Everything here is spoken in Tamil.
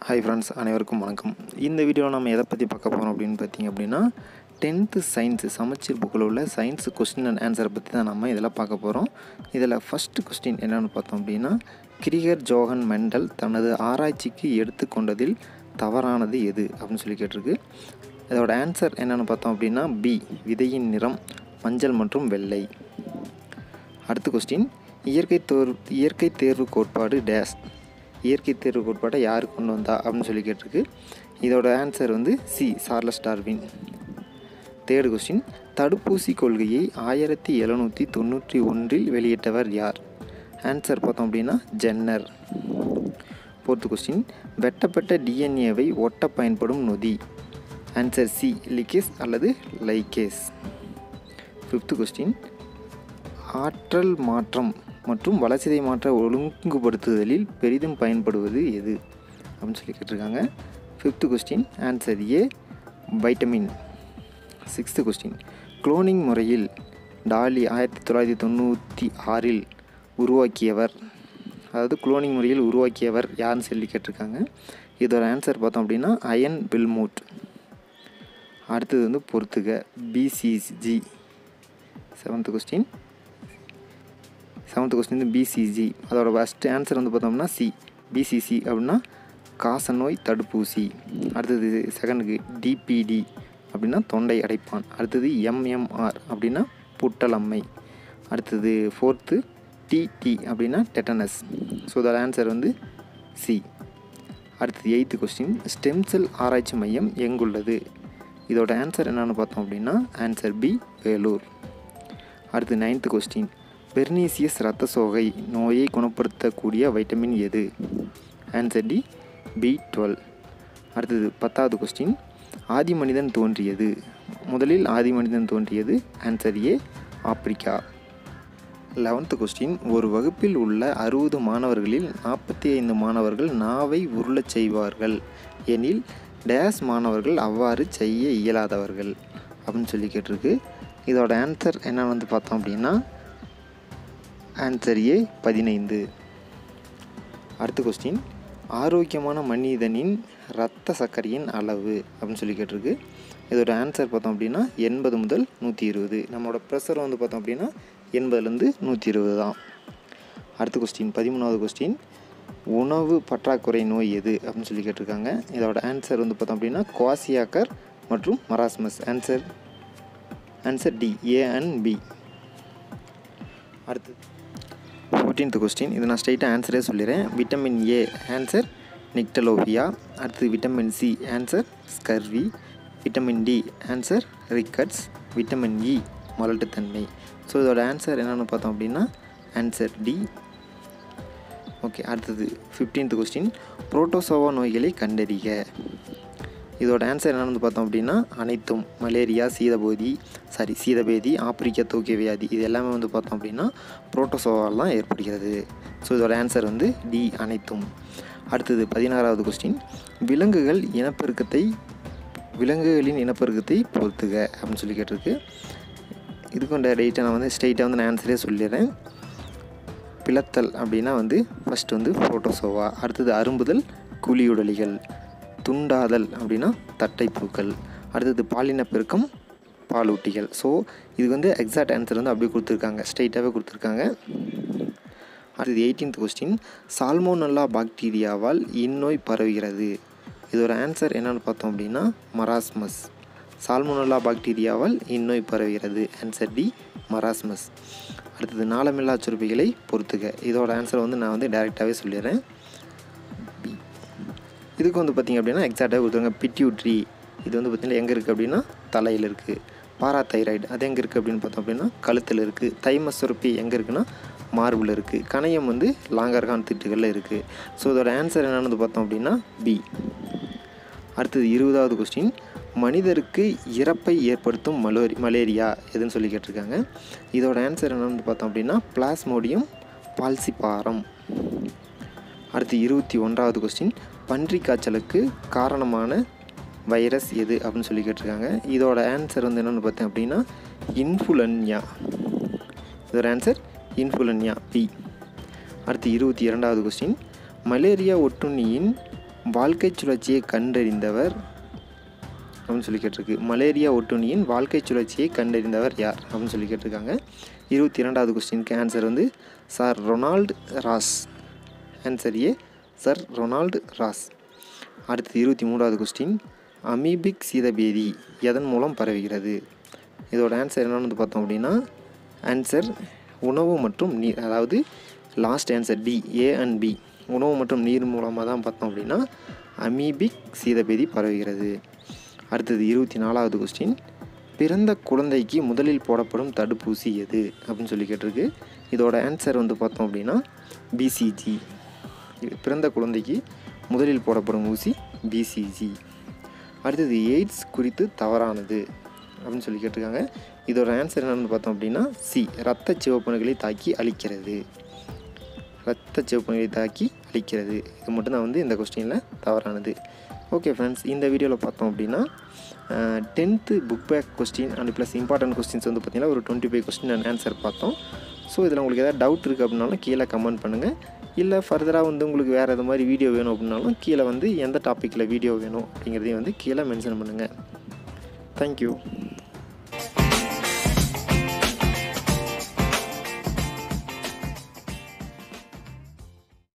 ஹாய் ஃப்ரெண்ட்ஸ், அனைவருக்கும் வணக்கம். இந்த வீடியோவில் நம்ம எதை பற்றி பார்க்க போகிறோம் அப்படின்னு பார்த்தீங்க அப்படின்னா 10th சயின்ஸு சமச்சீர் புக்கில் உள்ள சயின்ஸ் கொஸ்டின் அண்ட் ஆன்சரை பற்றி தான் நம்ம இதில் பார்க்க போகிறோம். இதில் ஃபஸ்ட்டு கொஸ்டின் என்னென்னு பார்த்தோம் அப்படின்னா, கிரிகர் ஜோஹன் மெண்டல் தனது ஆராய்ச்சிக்கு எடுத்துக்கொண்டதில் தவறானது எது அப்படின்னு சொல்லி கேட்டிருக்கு. இதோட ஆன்சர் என்னென்னு பார்த்தோம் அப்படின்னா பி, விதையின் நிறம் மஞ்சள் மற்றும் வெள்ளை. அடுத்த கொஸ்டின், இயற்கை தேர்வு கோட்பாடு டேஸ், இயற்கை தேர்வு கோட்பாட்டை யார் கொண்டு வந்தா அப்படின்னு சொல்லி கேட்டிருக்கு. இதோட answer C, Charles Darwin. Third question, தடுப்பூசி கொள்கையை 1791 வெளியிட்டவர் யார்? ஆன்சர் பார்த்தோம் அப்படின்னா ஜென்னர். ஃபோர்த்து கொஸ்டின், வெட்டப்பட்ட டிஎன்ஏவை ஒட்ட பயன்படும் நொதி. ஆன்சர் சி, லிகேஸ் அல்லது லைகேஸ். ஃபிஃப்த்து கொஸ்டின், ஆற்றல் மாற்றம் மற்றும் வளர்சிதை மாற்ற ஒழுங்குபடுத்துதலில் பெரிதும் பயன்படுவது எது அப்படின்னு சொல்லி கேட்டிருக்காங்க. Fifth question, answer A, vitamin. Sixth question, cloning முறையில் டாலி 1996 உருவாக்கியவர், அதாவது குளோனிங் முறையில் உருவாக்கியவர் யாருன்னு சொல்லி கேட்டிருக்காங்க. இதோட ஆன்சர் பார்த்தோம் அப்படின்னா அயன் வில்மூட். அடுத்தது பொறுத்துக, பிசிஜி. Seventh question BCG. அதோட ஃபஸ்ட்டு ஆன்சர் பார்த்தோம்னா சி, பிசிசி அப்படின்னா காசநோய் தடுப்பூசி. அடுத்தது செகண்டுக்கு டிபிடி அப்படின்னா தொண்டை அடைப்பான். அடுத்தது எம்எம்ஆர் அப்படின்னா புட்டலம்மை. அடுத்தது ஃபோர்த்து டிடி அப்படின்னா டெட்டனஸ். ஸோ இதோட ஆன்சர் சி. அடுத்தது எயித்து கொஸ்டின், ஸ்டெம் செல் ஆராய்ச்சி மையம் எங்குள்ளது? இதோட ஆன்சர் என்னென்னு பார்த்தோம் அப்படின்னா ஆன்சர் பி, வேலூர். அடுத்து நைன்த்து கொஸ்டின், பெர்னீசியஸ் இரத்த சோகை நோயை குணப்படுத்தக்கூடிய வைட்டமின் எது? Answer D, B12. அடுத்தது 10வது கொஸ்டின், ஆதி மனிதன் தோன்றியது, முதலில் ஆதி மனிதன் தோன்றியது. Answer A, Africa. 11th question, ஒரு வகுப்பில் உள்ள 60 மாணவர்களில் 45 மாணவர்கள் நாவை உருளச் செய்வார்கள் எனில் டேஸ் மாணவர்கள் அவ்வாறு செய்ய இயலாதவர்கள் அப்படின்னு சொல்லி கேட்டிருக்கு. இதோட ஆன்சர் என்ன பார்த்தோம் அப்படின்னா ஆன்சர் ஏ, 15. அடுத்த கொஸ்டின், ஆரோக்கியமான மனிதனின் இரத்த சர்க்கரையின் அளவு அப்படின்னு சொல்லி கேட்டிருக்கு. இதோட ஆன்சர் பார்த்தோம் அப்படின்னா 80 முதல் 120. நம்மளோட ப்ரெஷர் பார்த்தோம் அப்படின்னா 80லேருந்து 120 தான். அடுத்த கொஸ்டின் 13வது கொஸ்டின், உணவு பற்றாக்குறை நோய் எது அப்படின்னு சொல்லி கேட்டிருக்காங்க. இதோட ஆன்சர் பார்த்தோம் அப்படின்னா குவாசியாக்கர் மற்றும் marasmus. Answer D, A and B. அடுத்தது 14th கொஸ்டின், இது நான் ஸ்ட்ரைட்டாக ஆன்சரே சொல்லிடுறேன். Vitamin A answer nyctalopia. அடுத்து vitamin C answer scurvy. Vitamin D answer rickets. Vitamin E மலட்டுத்தன்மை. ஸோ இதோட ஆன்சர் என்னென்னு பார்த்தோம் அப்படின்னா ஆன்சர் டி. ஓகே, அடுத்தது 15th கொஸ்டின், புரோட்டோசோவா நோய்களை கண்டறிக. இதோட ஆன்சர் என்னென்னு பார்த்தோம் அப்படின்னா அனைத்தும். மலேரியா, சீதபேதி, ஆப்பிரிக்க தூக்கிய வியாதி, இது எல்லாமே பார்த்தோம் அப்படின்னா புரோட்டோசோவால் தான் ஏற்படுகிறது. ஸோ இதோட ஆன்சர் டி, அனைத்தும். அடுத்தது 16வது கொஸ்டின், விலங்குகளின் இனப்பெருக்கத்தை பொறுத்துக அப்படின்னு சொல்லி கேட்டிருக்கு. இதுக்கும் டேரெக்டாக நான் ஸ்ட்ரைட்டாக நான் ஆன்சரே சொல்லிடுறேன். பிளத்தல் அப்படின்னா ஃபஸ்ட்டு புரோட்டோசோவா. அடுத்தது அரும்புதல், குழியுடலிகள். துண்டாதல் அப்படின்னா தட்டைப்புழுக்கள். அடுத்தது பாலினப்பெருக்கம், பாலூட்டிகள். ஸோ இது எக்ஸாக்ட் ஆன்சர் அப்படியே கொடுத்துருக்காங்க, ஸ்ட்ரைட்டாகவே கொடுத்துருக்காங்க. அடுத்தது 18th கொஸ்டின், சால்மோனெல்லா பாக்டீரியாவால் இந்நோய் பரவுகிறது. இதோட ஆன்சர் என்னென்னு பார்த்தோம் அப்படின்னா மராஸ்மஸ். சால்மோனெல்லா பாக்டீரியாவால் இந்நோய் பரவுகிறது. Answer D, marasmus. அடுத்தது நாளமில்லா சுரப்பிகளை பொறுத்துக. இதோட ஆன்சர் நான் டைரெக்டாகவே சொல்லிடுறேன். இதுக்கு பார்த்திங்க அப்படின்னா எக்ஸாக்டாக கொடுத்துருங்க. பிட்யூட்ரி, இது பார்த்திங்கன்னா எங்கே இருக்குது அப்படின்னா தலையில் இருக்குது. பாராதைராய்டு அது எங்கே இருக்குது அப்படின்னு பார்த்தோம் அப்படின்னா கழுத்தில் இருக்குது. தைமஸ் சுரப்பி எங்கே இருக்குன்னா மார்பில் இருக்குது. கணையம் லாங்கர்கான் திட்டுகளில் இருக்குது. ஸோ இதோட ஆன்சர் என்னென்னு பார்த்தோம் அப்படின்னா பி. அடுத்தது 20வது கொஸ்டின், மனிதருக்கு இறப்பை ஏற்படுத்தும் மலேரியா எதுன்னு சொல்லி கேட்டிருக்காங்க. இதோட ஆன்சர் என்னென்னு பார்த்தோம் அப்படின்னா பிளாஸ்மோடியம் பால்சிபாரம். அடுத்து 21வது கொஸ்டின், பன்றி காய்ச்சலுக்கு காரணமான வைரஸ் எது அப்படின்னு சொல்லி கேட்டிருக்காங்க. இதோட ஆன்சர் என்னென்னு பார்த்தேன் அப்படின்னா இன்ஃப்ளூயன்ஸா. இதோட ஆன்சர் இன்ஃப்ளூயன்ஸா, பி. அடுத்து 22வது கொஸ்டின், மலேரியா ஒட்டுண்ணியின் வாழ்க்கை சுழற்சியை கண்டறிந்தவர் அப்படின்னு சொல்லி கேட்டிருக்கு. மலேரியா ஒட்டுண்ணியின் வாழ்க்கை சுழற்சியை கண்டறிந்தவர் யார் அப்படின்னு சொல்லி கேட்டிருக்காங்க. 22வது கொஸ்டினுக்கு ஆன்சர் வந்து sir Ronald Ross. Answer A, sir Ronald Ross. அடுத்து 23வது கொஸ்டின், அமீபிக் சீதபேதி எதன் மூலம் பரவுகிறது? இதோட ஆன்சர் என்னென்னு வந்து பார்த்தோம் அப்படின்னா ஆன்சர் உணவு மற்றும் நீர், அதாவது last answer D, A and B, உணவு மற்றும் நீர் மூலமாக தான் பார்த்தோம் அப்படின்னா அமீபிக் சீதபேதி பரவுகிறது. அடுத்தது 24வது கொஸ்டின், பிறந்த குழந்தைக்கு முதலில் போடப்படும் தடுப்பூசி எது அப்படின்னு சொல்லி கேட்டிருக்கு. இதோட ஆன்சர் வந்து பார்த்தோம் அப்படின்னா பிசிஜி. பிறந்த குழந்தைக்கு முதலில் போடப்படும் ஊசி பிசிஜி. அடுத்தது எய்ட்ஸ் குறித்து தவறானது அப்படின்னு சொல்லி கேட்டிருக்காங்க. இதோட ஆன்சர் என்னென்னு பார்த்தோம் அப்படின்னா சி, இரத்த சிவப்பணுகளை தாக்கி அழிக்கிறது. இரத்த சிவப்பணுகளை தாக்கி அழிக்கிறது. இது மட்டும்தான் வந்து இந்த கொஸ்டினில் தவறானது. ஓகே ஃப்ரெண்ட்ஸ், இந்த வீடியோவில் பார்த்தோம் அப்படின்னா 10th book back question and plus important questions வந்து பார்த்திங்கன்னா ஒரு 25 கொஸ்டின் அண்ட் ஆன்சர் பார்த்தோம். ஸோ இதில் உங்களுக்கு எதாவது டவுட் இருக்குது அப்படின்னாலும் கீழே கமெண்ட் பண்ணுங்கள். இல்லை ஃபர்தராக வந்து உங்களுக்கு வேறு எது மாதிரி வீடியோ வேணும் அப்படின்னாலும் கீழே வந்து எந்த டாப்பிக்கில் வீடியோ வேணும் அப்படிங்கிறதையும் வந்து கீழே மென்ஷன் பண்ணுங்கள். தேங்க்யூ.